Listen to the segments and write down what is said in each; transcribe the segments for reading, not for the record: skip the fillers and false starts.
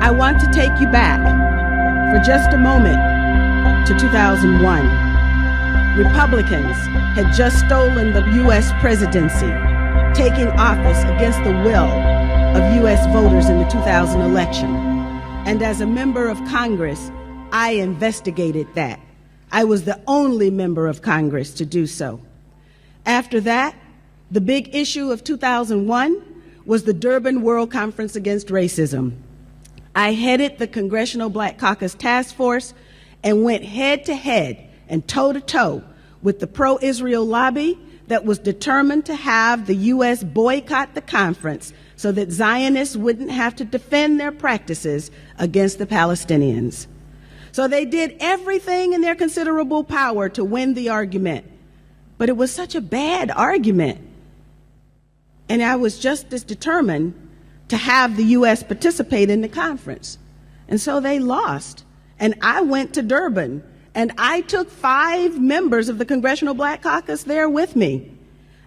I want to take you back for just a moment to 2001. Republicans had just stolen the U.S. presidency, taking office against the will of U.S. voters in the 2000 election. And as a member of Congress, I investigated that. I was the only member of Congress to do so. After that, the big issue of 2001 was the Durban World Conference Against Racism. I headed the Congressional Black Caucus Task Force and went head-to-head and toe-to-toe with the pro-Israel lobby that was determined to have the U.S. boycott the conference so that Zionists wouldn't have to defend their practices against the Palestinians. So they did everything in their considerable power to win the argument. But it was such a bad argument. And I was just as determined to have the U.S. participate in the conference. And so they lost. And I went to Durban, and I took 5 members of the Congressional Black Caucus there with me.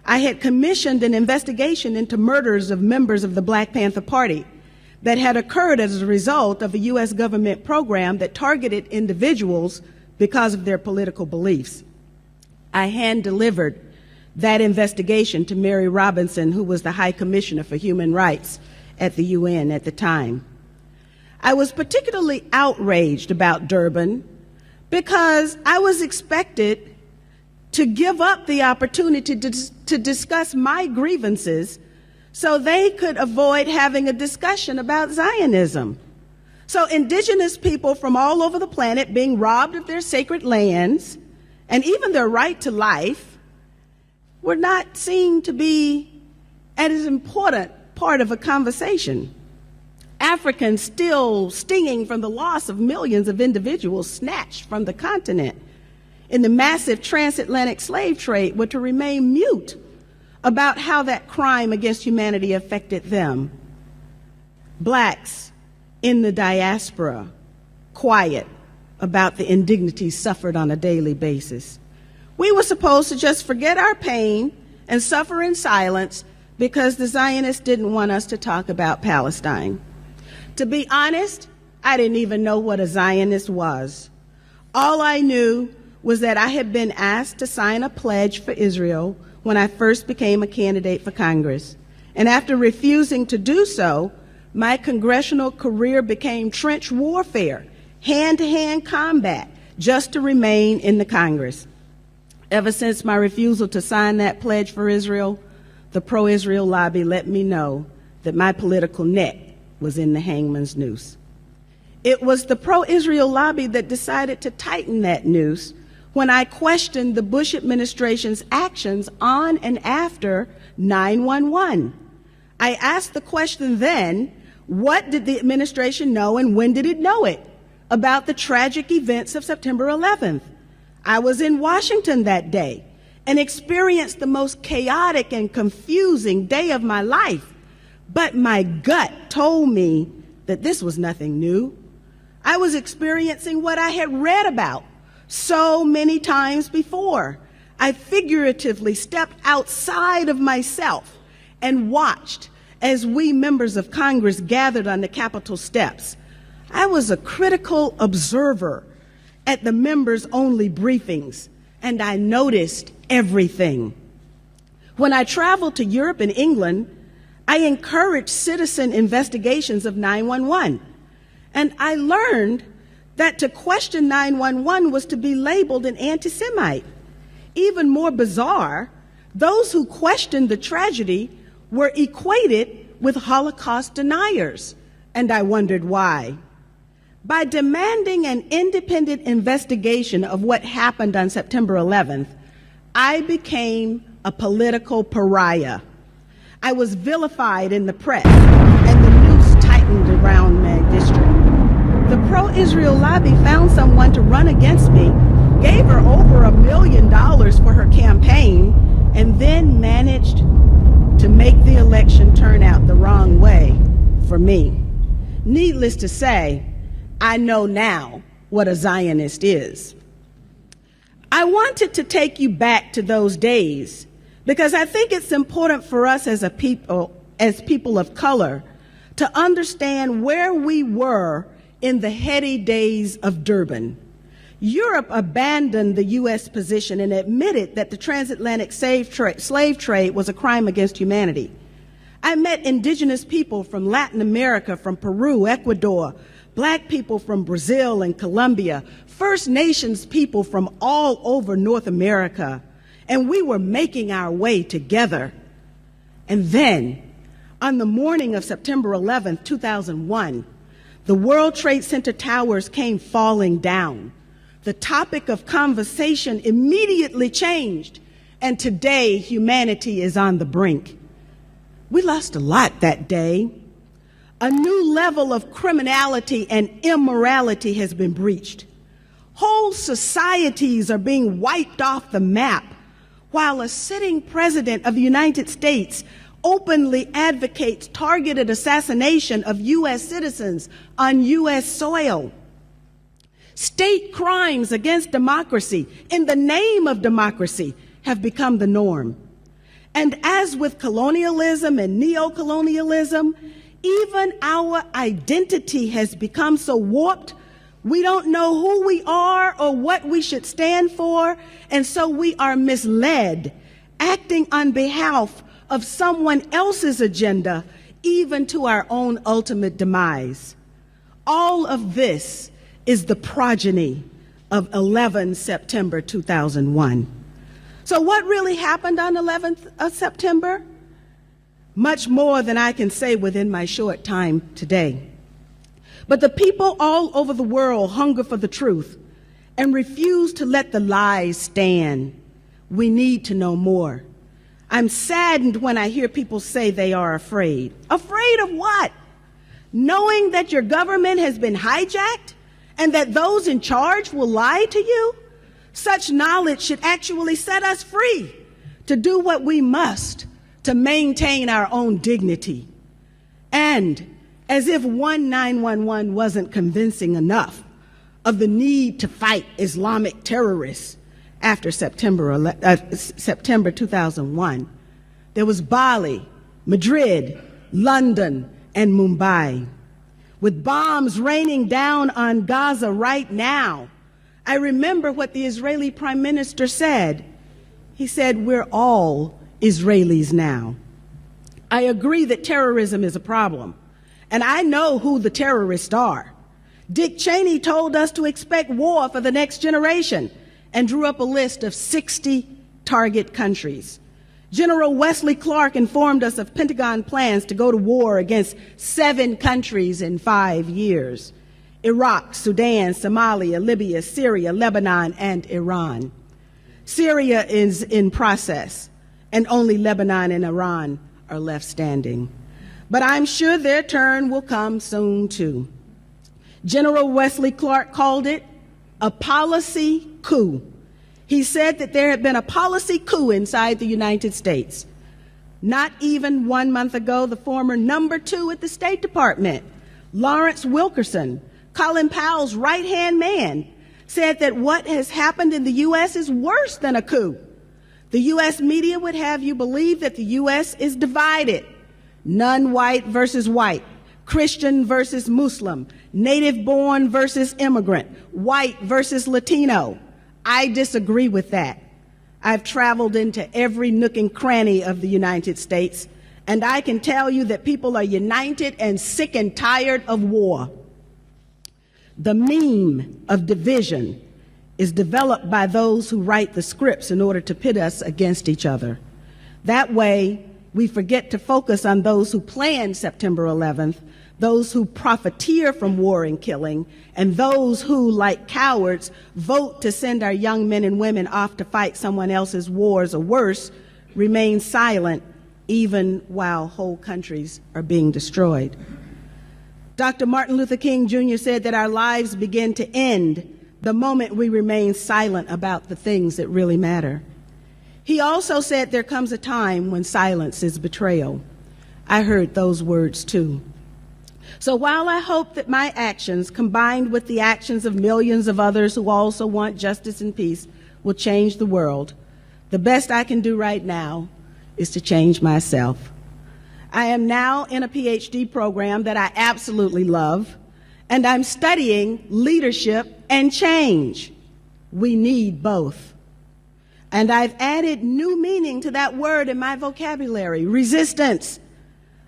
I had commissioned an investigation into murders of members of the Black Panther Party that had occurred as a result of a U.S. government program that targeted individuals because of their political beliefs. I hand-delivered that investigation to Mary Robinson, who was the High Commissioner for Human Rights at the UN at the time. I was particularly outraged about Durban because I was expected to give up the opportunity to discuss my grievances so they could avoid having a discussion about Zionism. So indigenous people from all over the planet being robbed of their sacred lands and even their right to life were not seen to be as important part of a conversation. Africans still stinging from the loss of millions of individuals snatched from the continent in the massive transatlantic slave trade were to remain mute about how that crime against humanity affected them. Blacks in the diaspora, quiet about the indignities suffered on a daily basis. We were supposed to just forget our pain and suffer in silence because the Zionists didn't want us to talk about Palestine. To be honest, I didn't even know what a Zionist was. All I knew was that I had been asked to sign a pledge for Israel when I first became a candidate for Congress. And after refusing to do so, my congressional career became trench warfare, hand-to-hand combat, just to remain in the Congress. Ever since my refusal to sign that pledge for Israel, the pro-Israel lobby let me know that my political neck was in the hangman's noose. It was the pro-Israel lobby that decided to tighten that noose when I questioned the Bush administration's actions on and after 9/11. I asked the question then, what did the administration know and when did it know it about the tragic events of September 11th? I was in Washington that day and experienced the most chaotic and confusing day of my life. But my gut told me that this was nothing new. I was experiencing what I had read about so many times before. I figuratively stepped outside of myself and watched as we members of Congress gathered on the Capitol steps. I was a critical observer at the members-only briefings, and I noticed everything. When I traveled to Europe and England, I encouraged citizen investigations of 9/11, and I learned that to question 9/11 was to be labeled an anti-Semite. Even more bizarre, those who questioned the tragedy were equated with Holocaust deniers, and I wondered why. By demanding an independent investigation of what happened on September 11th, I became a political pariah. I was vilified in the press, and the noose tightened around my district. The pro-Israel lobby found someone to run against me, gave her over $1 million for her campaign, and then managed to make the election turn out the wrong way for me. Needless to say, I know now what a Zionist is. I wanted to take you back to those days because I think it's important for us as people of color to understand where we were in the heady days of Durban. Europe abandoned the U.S. position and admitted that the transatlantic slave trade was a crime against humanity. I met indigenous people from Latin America, from Peru, Ecuador, Black people from Brazil and Colombia, First Nations people from all over North America, and we were making our way together. And then, on the morning of September 11, 2001, the World Trade Center towers came falling down. The topic of conversation immediately changed, and today humanity is on the brink. We lost a lot that day. A new level of criminality and immorality has been breached. Whole societies are being wiped off the map, while a sitting president of the United States openly advocates targeted assassination of U.S. citizens on U.S. soil. State crimes against democracy in the name of democracy have become the norm. And as with colonialism and neocolonialism, even our identity has become so warped, we don't know who we are or what we should stand for, and so we are misled, acting on behalf of someone else's agenda, even to our own ultimate demise. All of this is the progeny of 11 September 2001. So what really happened on 11th of September? Much more than I can say within my short time today. But the people all over the world hunger for the truth and refuse to let the lies stand. We need to know more. I'm saddened when I hear people say they are afraid. Afraid of what? Knowing that your government has been hijacked and that those in charge will lie to you? Such knowledge should actually set us free to do what we must to maintain our own dignity. And as if 911 wasn't convincing enough of the need to fight Islamic terrorists after September 2001, there was Bali, Madrid, London, and Mumbai. With bombs raining down on Gaza right now, I remember what the Israeli Prime Minister said. He said, "We're all Israelis now." I agree that terrorism is a problem, and I know who the terrorists are. Dick Cheney told us to expect war for the next generation and drew up a list of 60 target countries. General Wesley Clark informed us of Pentagon plans to go to war against 7 countries in 5 years: Iraq, Sudan, Somalia, Libya, Syria, Lebanon, and Iran. Syria is in process, and only Lebanon and Iran are left standing. But I'm sure their turn will come soon, too. General Wesley Clark called it a policy coup. He said that there had been a policy coup inside the United States. Not even 1 month ago, the former number 2 at the State Department, Lawrence Wilkerson, Colin Powell's right-hand man, said that what has happened in the U.S. is worse than a coup. The U.S. media would have you believe that the U.S. is divided: non-white versus white, Christian versus Muslim, native-born versus immigrant, white versus Latino. I disagree with that. I've traveled into every nook and cranny of the United States, and I can tell you that people are united and sick and tired of war. The meme of division is developed by those who write the scripts in order to pit us against each other. That way, we forget to focus on those who planned September 11th, those who profiteer from war and killing, and those who, like cowards, vote to send our young men and women off to fight someone else's wars, or worse, remain silent even while whole countries are being destroyed. Dr. Martin Luther King Jr. said that our lives begin to end the moment we remain silent about the things that really matter. He also said there comes a time when silence is betrayal. I heard those words too. So while I hope that my actions, combined with the actions of millions of others who also want justice and peace, will change the world, the best I can do right now is to change myself. I am now in a PhD program that I absolutely love, and I'm studying leadership and change. We need both. And I've added new meaning to that word in my vocabulary, resistance.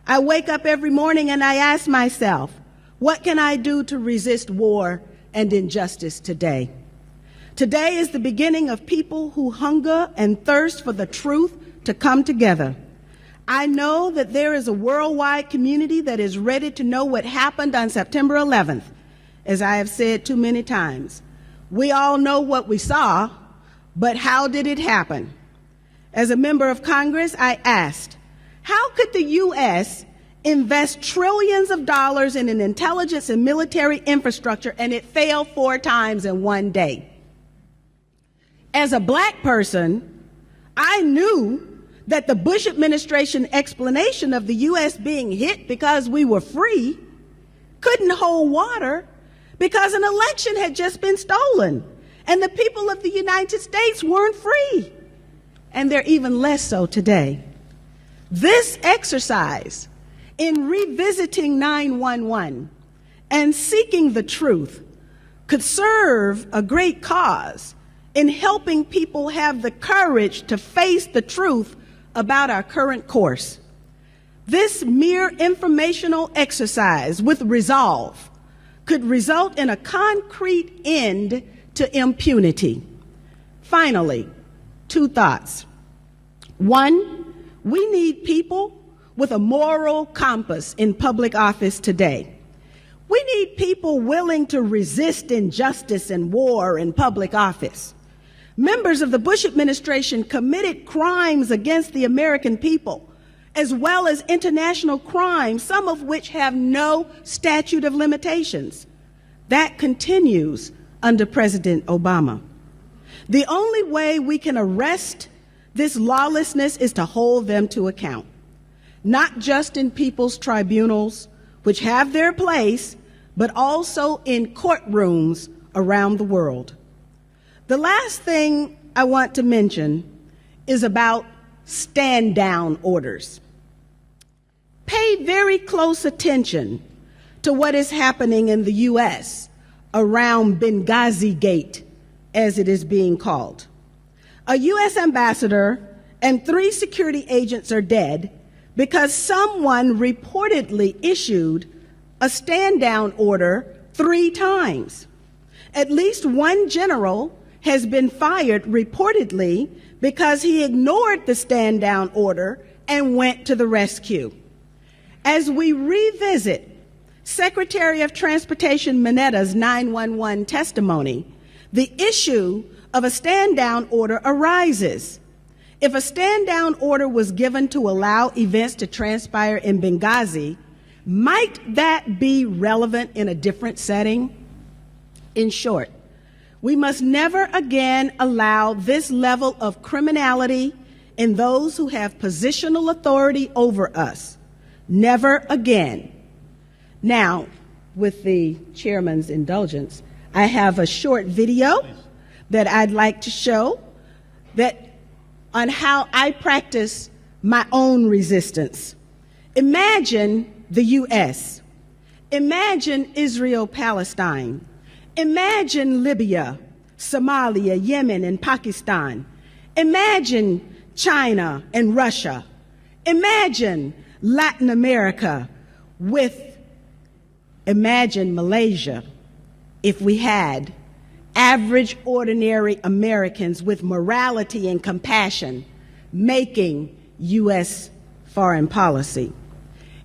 I wake up every morning and I ask myself, what can I do to resist war and injustice today? Today is the beginning of people who hunger and thirst for the truth to come together. I know that there is a worldwide community that is ready to know what happened on September 11th, as I have said too many times. We all know what we saw, but how did it happen? As a member of Congress, I asked, how could the U.S. invest trillions of dollars in an intelligence and military infrastructure and it failed 4 times in one day? As a black person, I knew that the Bush administration explanation of the U.S. being hit because we were free couldn't hold water because an election had just been stolen and the people of the United States weren't free. And they're even less so today. This exercise in revisiting 9/11 and seeking the truth could serve a great cause in helping people have the courage to face the truth about our current course. This mere informational exercise with resolve could result in a concrete end to impunity. Finally, 2 thoughts. 1, we need people with a moral compass in public office today. We need people willing to resist injustice and war in public office. Members of the Bush administration committed crimes against the American people, as well as international crimes, some of which have no statute of limitations. That continues under President Obama. The only way we can arrest this lawlessness is to hold them to account, not just in people's tribunals, which have their place, but also in courtrooms around the world. The last thing I want to mention is about stand-down orders. Pay very close attention to what is happening in the U.S. around Benghazi Gate, as it is being called. A U.S. ambassador and 3 security agents are dead because someone reportedly issued a stand-down order 3 times. At least 1 general has been fired reportedly because he ignored the stand-down order and went to the rescue. As we revisit Secretary of Transportation Minetta's 911 testimony, the issue of a stand-down order arises. If a stand-down order was given to allow events to transpire in Benghazi, might that be relevant in a different setting? In short, we must never again allow this level of criminality in those who have positional authority over us. Never again. Now, with the chairman's indulgence, I have a short video that I'd like to show on how I practice my own resistance. Imagine the U.S. Imagine Israel-Palestine. Imagine Libya, Somalia, Yemen, and Pakistan. Imagine China and Russia. Imagine Latin America imagine Malaysia if we had average, ordinary Americans with morality and compassion making U.S. foreign policy.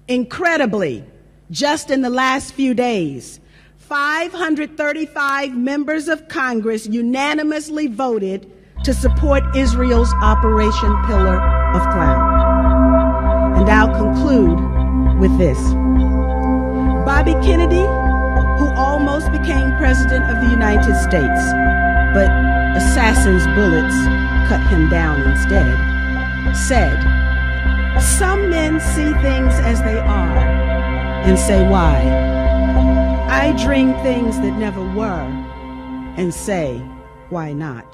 Incredibly, just in the last few days, 535 members of Congress unanimously voted to support Israel's Operation Pillar of Cloud. And I'll conclude with this. Bobby Kennedy, who almost became President of the United States, but assassin's bullets cut him down instead, said, "Some men see things as they are and say, why? I dream things that never were and say, why not?"